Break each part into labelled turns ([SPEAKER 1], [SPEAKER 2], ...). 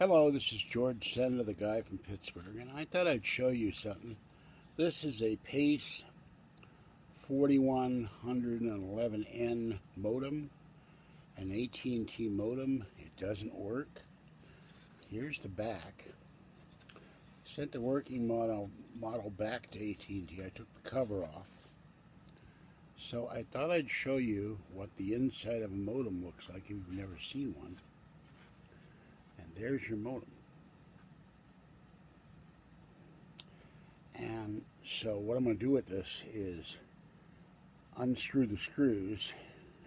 [SPEAKER 1] Hello, this is George Senda, the guy from Pittsburgh, and I thought I'd show you something. This is a Pace 4111N modem, an AT&T modem. It doesn't work. Here's the back. Sent the working model back to AT&T. I took the cover off. So I thought I'd show you what the inside of a modem looks like if you've never seen one. And there's your modem. And so what I'm going to do with this is unscrew the screws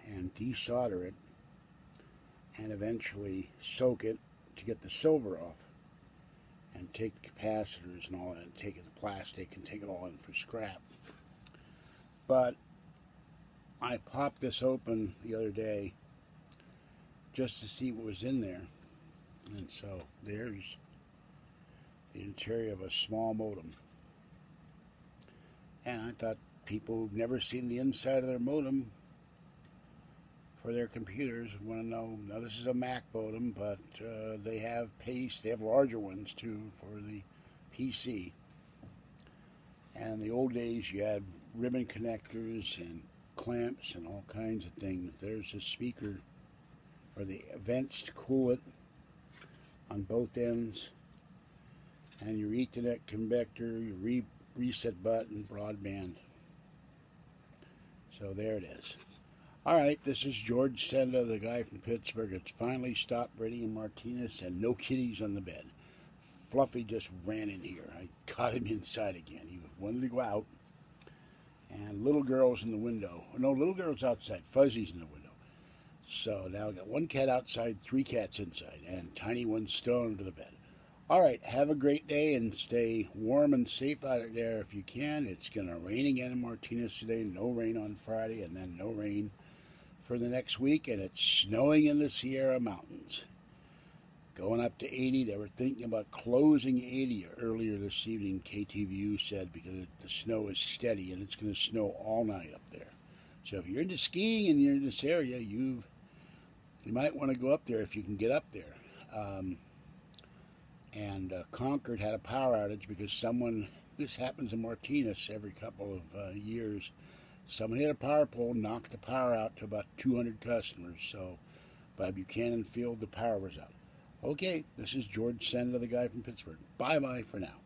[SPEAKER 1] and desolder it and eventually soak it to get the silver off and take the capacitors and all that and take the plastic and take it all in for scrap. But I popped this open the other day just to see what was in there. And so there's the interior of a small modem. And I thought people who've never seen the inside of their modem for their computers want to know. Now this is a Mac modem, but they have Pace, they have larger ones too for the PC. And in the old days you had ribbon connectors and clamps and all kinds of things. There's a speaker or the vents to cool it on both ends, and your Ethernet connector, your reset button, broadband. So there it is. Alright, this is George Senda, the guy from Pittsburgh. It's finally stopped raining Martinez and no kitties on the bed. Fluffy just ran in here. I caught him inside again. He wanted to go out. And little girl's in the window. No, little girl's outside. Fuzzy's in the window. So now I've got one cat outside, 3 cats inside, and tiny one's still under the bed. Alright, have a great day and stay warm and safe out there if you can. It's going to rain again in Martinez today. No rain on Friday, and then no rain for the next week. And it's snowing in the Sierra Mountains. Going up to 80. They were thinking about closing 80 earlier this evening, KTVU said, because the snow is steady and it's going to snow all night up there. So if you're into skiing and you're in this area, you might want to go up there if you can get up there. Concord had a power outage because this happens in Martinez every couple of years. Someone hit a power pole, knocked the power out to about 200 customers. So by Buchanan Field, the power was out. Okay, this is George Senda, the guy from Pittsburgh. Bye-bye for now.